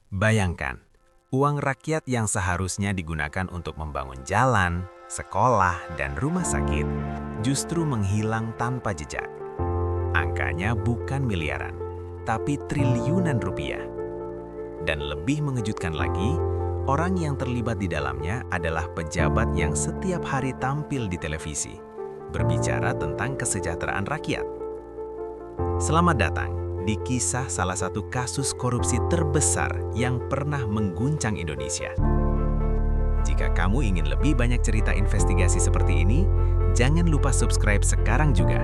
Bayangkan, uang rakyat yang seharusnya digunakan untuk membangun jalan, sekolah, dan rumah sakit justru menghilang tanpa jejak. Angkanya bukan miliaran, tapi triliunan rupiah. Dan lebih mengejutkan lagi, orang yang terlibat di dalamnya adalah pejabat yang setiap hari tampil di televisi, berbicara tentang kesejahteraan rakyat. Selamat datang di kisah salah satu kasus korupsi terbesar yang pernah mengguncang Indonesia. Jika kamu ingin lebih banyak cerita investigasi seperti ini, jangan lupa subscribe sekarang juga,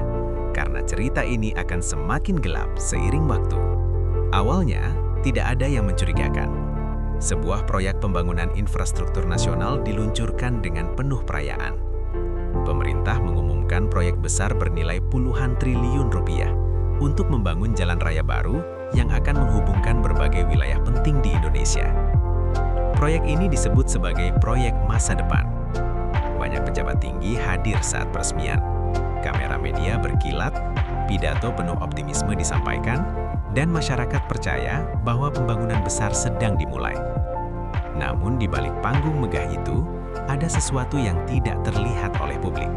karena cerita ini akan semakin gelap seiring waktu. Awalnya, tidak ada yang mencurigakan. Sebuah proyek pembangunan infrastruktur nasional diluncurkan dengan penuh perayaan. Pemerintah mengumumkan proyek besar bernilai puluhan triliun rupiah untuk membangun jalan raya baru yang akan menghubungkan berbagai wilayah penting di Indonesia. Proyek ini disebut sebagai proyek masa depan. Banyak pejabat tinggi hadir saat peresmian. Kamera media berkilat, pidato penuh optimisme disampaikan, dan masyarakat percaya bahwa pembangunan besar sedang dimulai. Namun di balik panggung megah itu, ada sesuatu yang tidak terlihat oleh publik.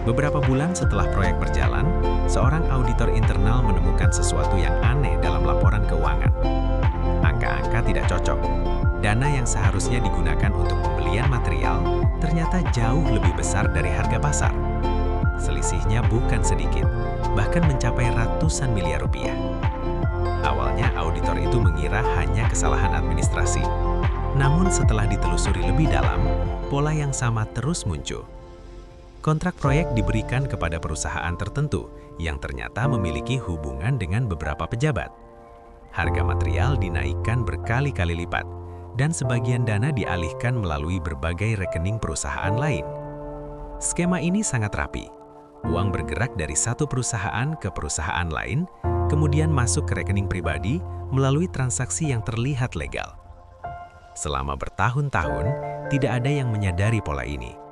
Beberapa bulan setelah proyek berjalan, seorang auditor internal menemukan sesuatu yang aneh dalam laporan keuangan. Angka-angka tidak cocok. Dana yang seharusnya digunakan untuk pembelian material ternyata jauh lebih besar dari harga pasar. Selisihnya bukan sedikit, bahkan mencapai ratusan miliar rupiah. Awalnya auditor itu mengira hanya kesalahan administrasi. Namun setelah ditelusuri lebih dalam, pola yang sama terus muncul. Kontrak proyek diberikan kepada perusahaan tertentu yang ternyata memiliki hubungan dengan beberapa pejabat. Harga material dinaikkan berkali-kali lipat, dan sebagian dana dialihkan melalui berbagai rekening perusahaan lain. Skema ini sangat rapi. Uang bergerak dari satu perusahaan ke perusahaan lain, kemudian masuk ke rekening pribadi melalui transaksi yang terlihat legal. Selama bertahun-tahun, tidak ada yang menyadari pola ini.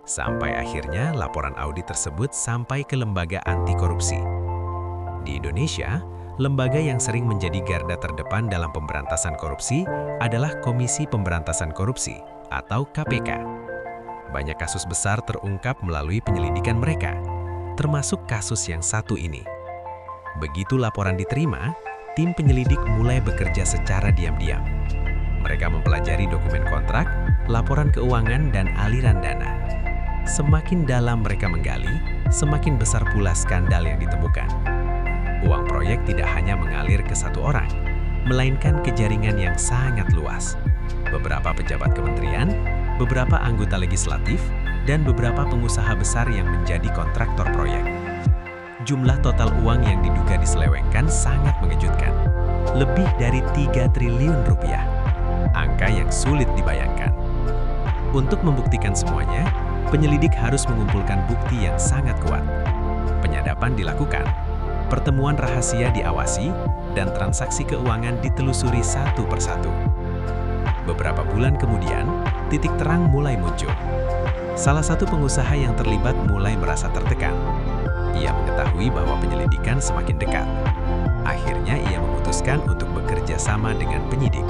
Sampai akhirnya laporan audit tersebut sampai ke lembaga anti korupsi. Di Indonesia, lembaga yang sering menjadi garda terdepan dalam pemberantasan korupsi adalah Komisi Pemberantasan Korupsi atau KPK. Banyak kasus besar terungkap melalui penyelidikan mereka, termasuk kasus yang satu ini. Begitu laporan diterima, tim penyelidik mulai bekerja secara diam-diam. Mereka mempelajari dokumen kontrak, laporan keuangan, dan aliran dana. Semakin dalam mereka menggali, semakin besar pula skandal yang ditemukan. Uang proyek tidak hanya mengalir ke satu orang, melainkan ke jaringan yang sangat luas. Beberapa pejabat kementerian, beberapa anggota legislatif, dan beberapa pengusaha besar yang menjadi kontraktor proyek. Jumlah total uang yang diduga diselewengkan sangat mengejutkan. Lebih dari 3 triliun rupiah. Angka yang sulit dibayangkan. Untuk membuktikan semuanya, penyelidik harus mengumpulkan bukti yang sangat kuat. Penyadapan dilakukan, pertemuan rahasia diawasi, dan transaksi keuangan ditelusuri satu persatu. Beberapa bulan kemudian, titik terang mulai muncul. Salah satu pengusaha yang terlibat mulai merasa tertekan. Ia mengetahui bahwa penyelidikan semakin dekat. Akhirnya ia memutuskan untuk bekerja sama dengan penyidik.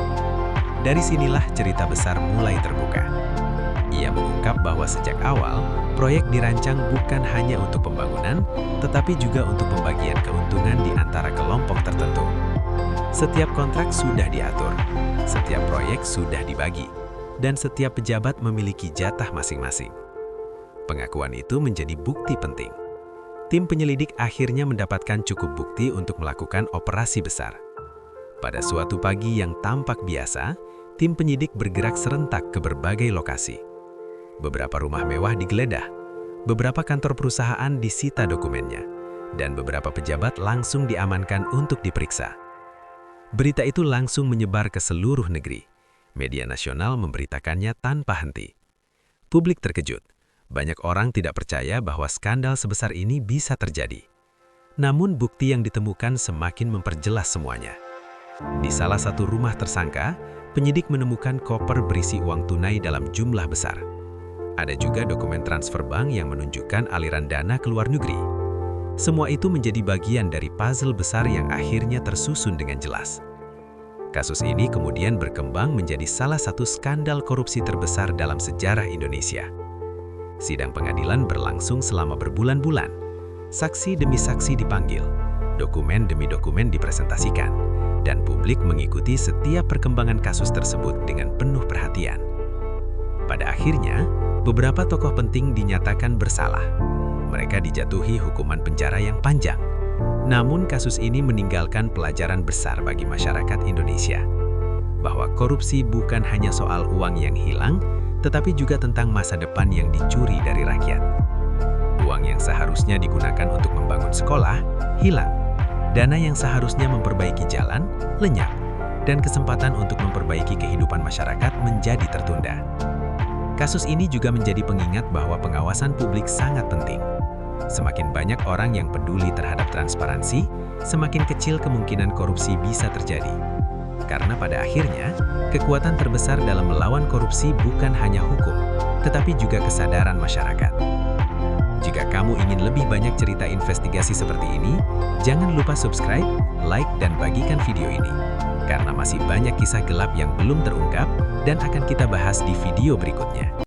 Dari sinilah cerita besar mulai terbuka. Ia mengungkap bahwa sejak awal, proyek dirancang bukan hanya untuk pembangunan, tetapi juga untuk pembagian keuntungan di antara kelompok tertentu. Setiap kontrak sudah diatur, setiap proyek sudah dibagi, dan setiap pejabat memiliki jatah masing-masing. Pengakuan itu menjadi bukti penting. Tim penyelidik akhirnya mendapatkan cukup bukti untuk melakukan operasi besar. Pada suatu pagi yang tampak biasa, tim penyidik bergerak serentak ke berbagai lokasi. Beberapa rumah mewah digeledah, beberapa kantor perusahaan disita dokumennya, dan beberapa pejabat langsung diamankan untuk diperiksa. Berita itu langsung menyebar ke seluruh negeri. Media nasional memberitakannya tanpa henti. Publik terkejut. Banyak orang tidak percaya bahwa skandal sebesar ini bisa terjadi. Namun bukti yang ditemukan semakin memperjelas semuanya. Di salah satu rumah tersangka, penyidik menemukan koper berisi uang tunai dalam jumlah besar. Ada juga dokumen transfer bank yang menunjukkan aliran dana ke luar negeri. Semua itu menjadi bagian dari puzzle besar yang akhirnya tersusun dengan jelas. Kasus ini kemudian berkembang menjadi salah satu skandal korupsi terbesar dalam sejarah Indonesia. Sidang pengadilan berlangsung selama berbulan-bulan. Saksi demi saksi dipanggil, dokumen demi dokumen dipresentasikan, dan publik mengikuti setiap perkembangan kasus tersebut dengan penuh perhatian. Pada akhirnya, beberapa tokoh penting dinyatakan bersalah. Mereka dijatuhi hukuman penjara yang panjang. Namun kasus ini meninggalkan pelajaran besar bagi masyarakat Indonesia, bahwa korupsi bukan hanya soal uang yang hilang, tetapi juga tentang masa depan yang dicuri dari rakyat. Uang yang seharusnya digunakan untuk membangun sekolah, hilang. Dana yang seharusnya memperbaiki jalan, lenyap. Dan kesempatan untuk memperbaiki kehidupan masyarakat menjadi tertunda. Kasus ini juga menjadi pengingat bahwa pengawasan publik sangat penting. Semakin banyak orang yang peduli terhadap transparansi, semakin kecil kemungkinan korupsi bisa terjadi. Karena pada akhirnya, kekuatan terbesar dalam melawan korupsi bukan hanya hukum, tetapi juga kesadaran masyarakat. Jika kamu ingin lebih banyak cerita investigasi seperti ini, jangan lupa subscribe, like, dan bagikan video ini. Karena masih banyak kisah gelap yang belum terungkap dan akan kita bahas di video berikutnya.